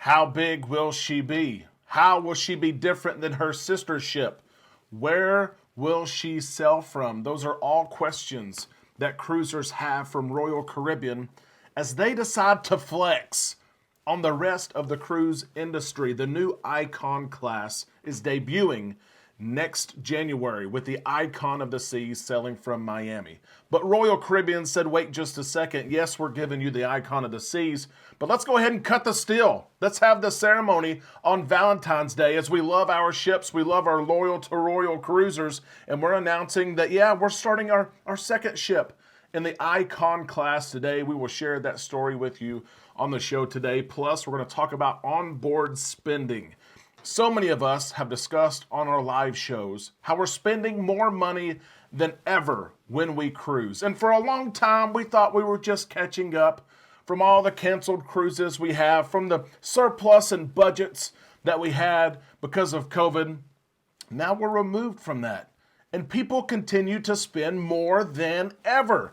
How big will she be? How will she be different than her sister ship? Where will she sail from? Those are all questions that cruisers have from Royal Caribbean as they decide to flex on the rest of the cruise industry. The new Icon class is debuting next January with the Icon of the Seas sailing from Miami. But Royal Caribbean said, wait just a second. Yes, we're giving you the Icon of the Seas, but let's go ahead and cut the steel. Let's have the ceremony on Valentine's Day as we love our ships. We love our loyal to Royal cruisers, and we're announcing that, yeah, we're starting our second ship in the Icon class today. We will share that story with you on the show today. Plus, we're going to talk about onboard spending. So many of us have discussed on our live shows how we're spending more money than ever when we cruise. And for a long time, we thought we were just catching up from all the canceled cruises we have, from the surplus and budgets that we had because of COVID. Now we're removed from that. And people continue to spend more than ever.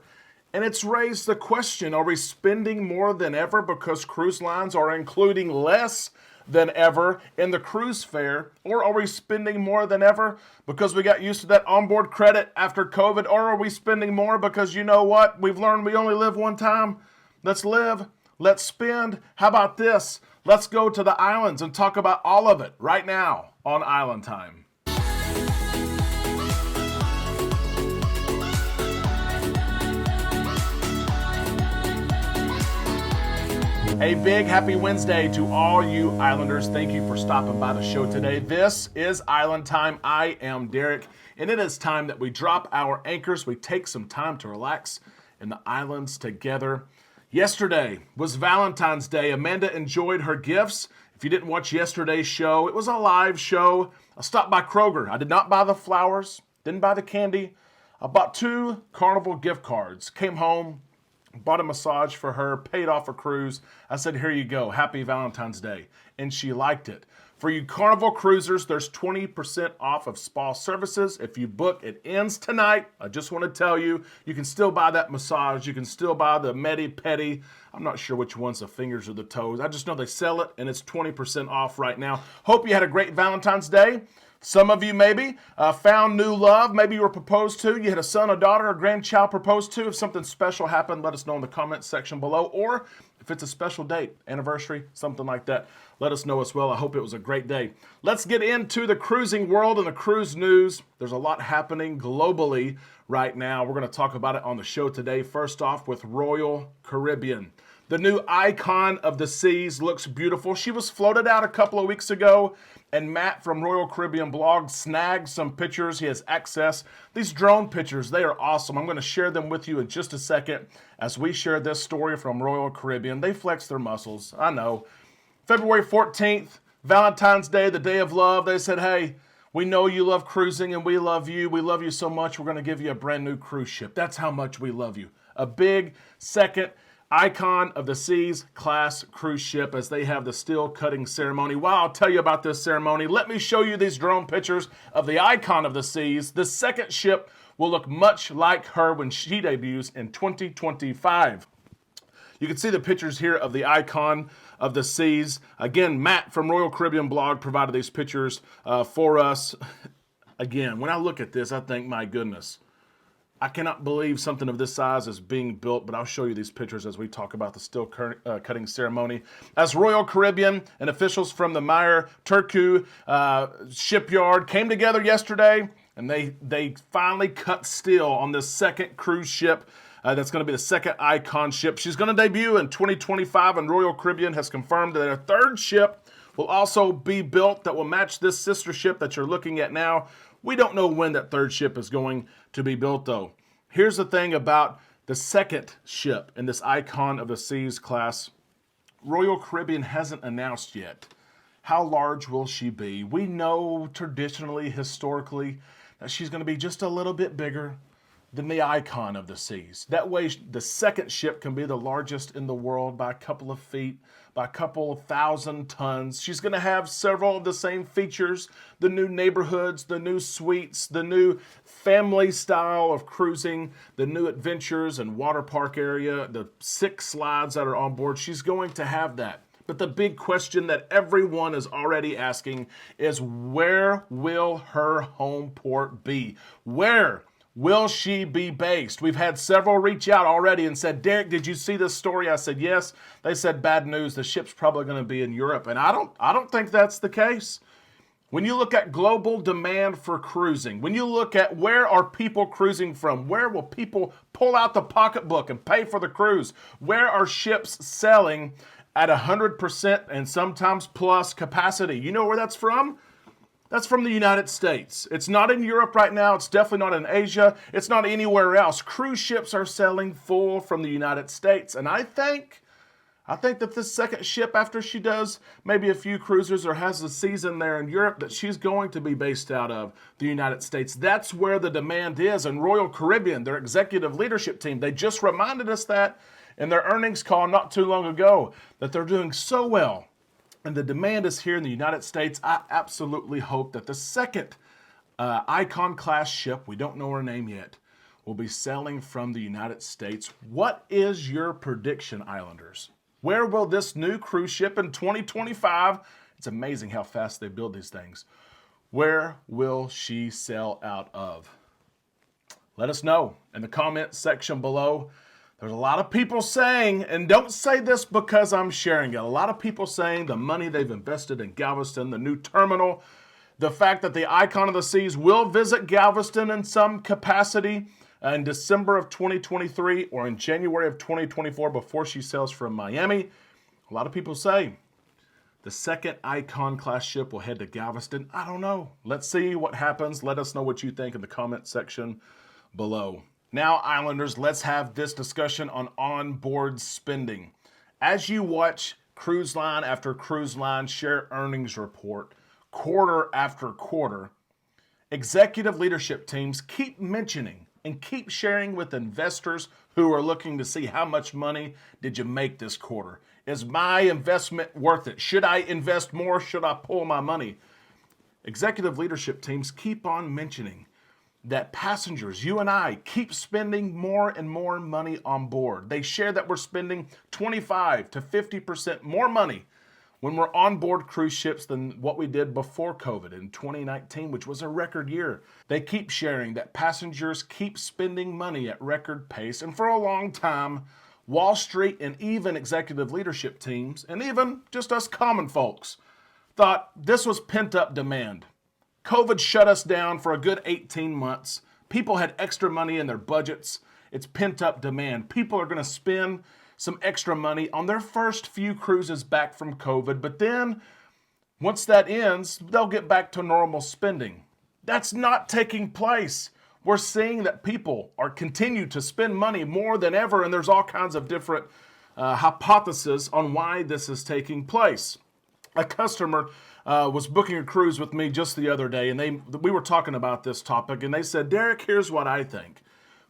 And it's raised the question, are we spending more than ever because cruise lines are including less than ever in the cruise fare? Or are we spending more than ever because we got used to that onboard credit after COVID? Or are we spending more because, you know what, we've learned we only live one time? Let's live, let's spend. How about this? Let's go to the islands and talk about all of it right now on Island Time. A big happy Wednesday to all you Islanders. Thank you for stopping by the show today. This is Island Time. I am Derek, and it is time that we drop our anchors. We take some time to relax in the islands together. Yesterday was Valentine's Day. Amanda enjoyed her gifts. If you didn't watch yesterday's show, it was a live show. I stopped by Kroger. I did not buy the flowers, didn't buy the candy. I bought 2 Carnival gift cards, came home, bought a massage for her, paid off a cruise. I said, here you go, happy Valentine's Day. And she liked it. For you Carnival cruisers, there's 20% off of spa services. If you book, it ends tonight. I just want to tell you, you can still buy that massage. You can still buy the medi-pedi. I'm not sure which one's the fingers or the toes. I just know they sell it, and it's 20% off right now. Hope you had a great Valentine's Day. Some of you maybe found new love. Maybe you were proposed to. You had a son, a daughter, a grandchild proposed to. If something special happened, let us know in the comments section below. Or if it's a special date, anniversary, something like that, let us know as well. I hope it was a great day. Let's get into the cruising world and the cruise news. There's a lot happening globally right now. We're going to talk about it on the show today. First off with Royal Caribbean. The new Icon of the Seas looks beautiful. She was floated out a couple of weeks ago, and Matt from Royal Caribbean blog snagged some pictures. He has access. These drone pictures, they are awesome. I'm going to share them with you in just a second as we share this story from Royal Caribbean. They flex their muscles, I know. February 14th, Valentine's Day, the day of love. They said, hey, we know you love cruising and we love you. We love you so much, we're going to give you a brand new cruise ship. That's how much we love you. A big second Icon of the Seas class cruise ship as they have the steel cutting ceremony. While I'll tell you about this ceremony, let me show you these drone pictures of the Icon of the Seas. The second ship will look much like her when she debuts in 2025. You can see the pictures here of the Icon of the Seas. Again, Matt from Royal Caribbean blog provided these pictures for us. Again, when I look at this, I think, my goodness, I cannot believe something of this size is being built, but I'll show you these pictures as we talk about the steel cutting ceremony. As Royal Caribbean and officials from the Meyer Turku shipyard came together yesterday, and they finally cut steel on this second cruise ship. That's going to be the second Icon ship. She's going to debut in 2025, and Royal Caribbean has confirmed that a third ship will also be built that will match this sister ship that you're looking at now. We don't know when that third ship is going to be built, though. Here's the thing about the second ship in this Icon of the Seas class. Royal Caribbean hasn't announced yet. How large will she be? We know traditionally, historically, that she's going to be just a little bit bigger than the Icon of the Seas. That way, the second ship can be the largest in the world by a couple of feet, by a couple of thousand tons. She's going to have several of the same features, the new neighborhoods, the new suites, the new family style of cruising, the new adventures and water park area, the 6 slides that are on board. She's going to have that. But the big question that everyone is already asking is, where will her home port be? Where will she be based? We've had several reach out already and said, Derek, did you see this story? I said, yes. They said, bad news. The ship's probably going to be in Europe. And I don't think that's the case. When you look at global demand for cruising, when you look at where are people cruising from, where will people pull out the pocketbook and pay for the cruise? Where are ships selling at 100% and sometimes plus capacity? You know where that's from? That's from the United States. It's not in Europe right now. It's definitely not in Asia. It's not anywhere else. Cruise ships are selling full from the United States. And I think that this second ship, after she does maybe a few cruisers or has a season there in Europe, that she's going to be based out of the United States. That's where the demand is. And Royal Caribbean, their executive leadership team, they just reminded us that in their earnings call not too long ago, that they're doing so well. And the demand is here in the United States. I absolutely hope that the second Icon-class ship, we don't know her name yet, will be sailing from the United States. What is your prediction, Islanders? Where will this new cruise ship in 2025, it's amazing how fast they build these things, where will she sail out of? Let us know in the comment section below. There's a lot of people saying, and don't say this because I'm sharing it, a lot of people saying the money they've invested in Galveston, the new terminal, the fact that the Icon of the Seas will visit Galveston in some capacity in December of 2023 or in January of 2024 before she sails from Miami. A lot of people say the second Icon-class ship will head to Galveston. I don't know. Let's see what happens. Let us know what you think in the comment section below. Now, Islanders, let's have this discussion on onboard spending. As you watch cruise line after cruise line share earnings report, quarter after quarter, executive leadership teams keep mentioning and keep sharing with investors who are looking to see how much money did you make this quarter. Is my investment worth it? Should I invest more? Should I pull my money? Executive leadership teams keep on mentioning that passengers, you and I, keep spending more and more money on board. They share that we're spending 25 to 50% more money when we're on board cruise ships than what we did before COVID in 2019, which was a record year. They keep sharing that passengers keep spending money at record pace. And for a long time, Wall Street and even executive leadership teams, and even just us common folks, thought this was pent-up demand. COVID shut us down for a good 18 months. People had extra money in their budgets. It's pent-up demand. People are going to spend some extra money on their first few cruises back from COVID, but then once that ends, they'll get back to normal spending. That's not taking place. We're seeing that people are continue to spend money more than ever, and there's all kinds of different hypotheses on why this is taking place. A customer was booking a cruise with me just the other day, and we were talking about this topic, and they said, Derek, here's what I think.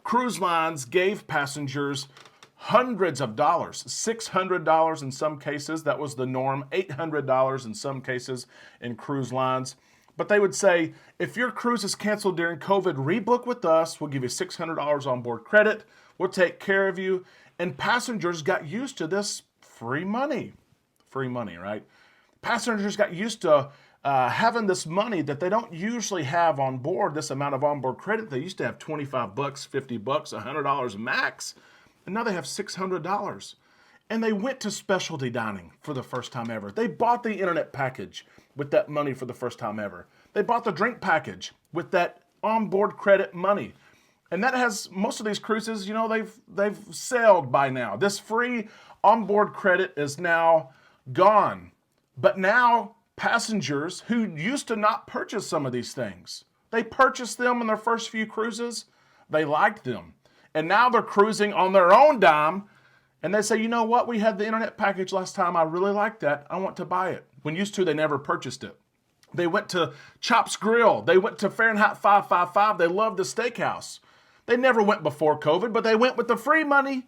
Cruise lines gave passengers hundreds of dollars, $600 in some cases, that was the norm, $800 in some cases in cruise lines. But they would say, if your cruise is canceled during COVID, rebook with us, we'll give you $600 on board credit, we'll take care of you. And passengers got used to this free money, right? Passengers got used to having this money that they don't usually have on board, this amount of onboard credit. They used to have $25, $50, $100 max. And now they have $600. And they went to specialty dining for the first time ever. They bought the internet package with that money for the first time ever. They bought the drink package with that onboard credit money. And that has, most of these cruises, you know, they've sailed by now. This free onboard credit is now gone. But now passengers who used to not purchase some of these things, they purchased them in their first few cruises. They liked them. And now they're cruising on their own dime, and they say, you know what, we had the internet package last time, I really like that, I want to buy it. When used to, they never purchased it. They went to Chops Grill, they went to Fahrenheit 555, they loved the steakhouse. They never went before COVID, but they went with the free money,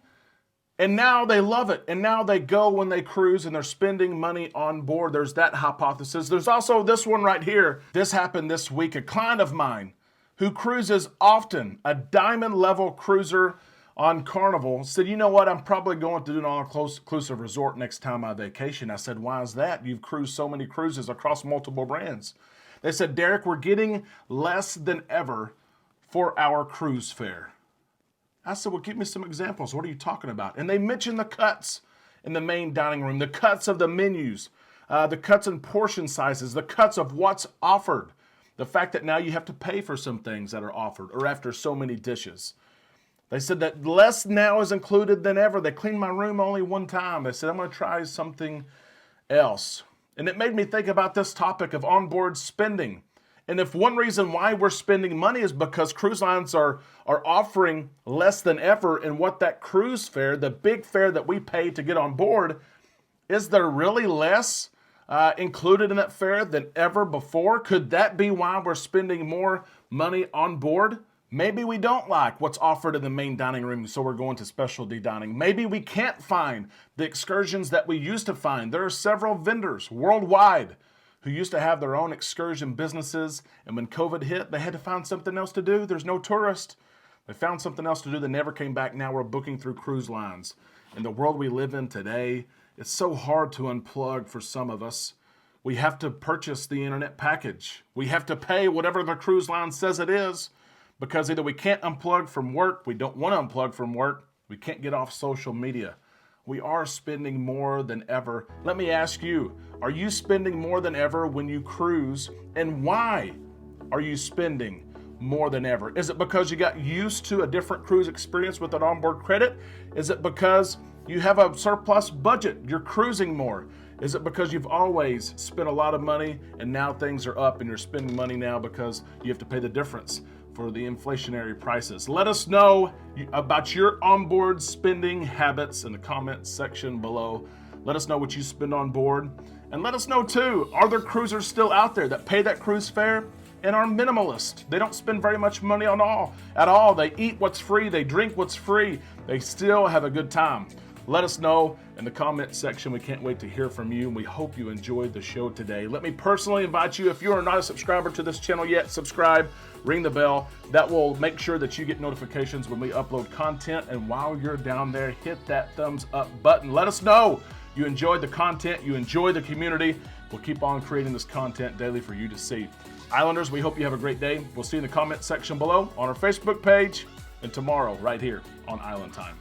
and now they love it. And now they go when they cruise and they're spending money on board. There's that hypothesis. There's also this one right here. This happened this week. A client of mine who cruises often, a diamond level cruiser on Carnival said, you know what, I'm probably going to do an all-inclusive resort next time I vacation. I said, why is that? You've cruised so many cruises across multiple brands. They said, Derek, we're getting less than ever for our cruise fare. I said, well, give me some examples. What are you talking about? And they mentioned the cuts in the main dining room, the cuts of the menus, the cuts in portion sizes, the cuts of what's offered, the fact that now you have to pay for some things that are offered or after so many dishes. They said that less now is included than ever. They cleaned my room only one time. They said, I'm going to try something else. And it made me think about this topic of onboard spending. And if one reason why we're spending money is because cruise lines are offering less than ever, and what that cruise fare, the big fare that we pay to get on board, is there really less included in that fare than ever before? Could that be why we're spending more money on board? Maybe we don't like what's offered in the main dining room, so we're going to specialty dining. Maybe we can't find the excursions that we used to find. There are several vendors worldwide who used to have their own excursion businesses, and when COVID hit, they had to find something else to do. There's no tourist. They found something else to do. They never came back. Now we're booking through cruise lines. In the world we live in today, it's so hard to unplug for some of us. We have to purchase the internet package. We have to pay whatever the cruise line says it is, because either we can't unplug from work, we don't want to unplug from work, we can't get off social media. We are spending more than ever. Let me ask you, are you spending more than ever when you cruise? And why are you spending more than ever? Is it because you got used to a different cruise experience with an onboard credit? Is it because you have a surplus budget, you're cruising more? Is it because you've always spent a lot of money and now things are up and you're spending money now because you have to pay the difference for the inflationary prices? Let us know about your onboard spending habits in the comments section below. Let us know what you spend on board. And let us know too, are there cruisers still out there that pay that cruise fare and are minimalist? They don't spend very much money at all. They eat what's free, they drink what's free. They still have a good time. Let us know in the comment section. We can't wait to hear from you, and we hope you enjoyed the show today. Let me personally invite you, if you are not a subscriber to this channel yet, subscribe, ring the bell. That will make sure that you get notifications when we upload content. And while you're down there, hit that thumbs up button. Let us know you enjoyed the content, you enjoy the community. We'll keep on creating this content daily for you to see. Islanders, we hope you have a great day. We'll see you in the comment section below, on our Facebook page, and tomorrow right here on Island Time.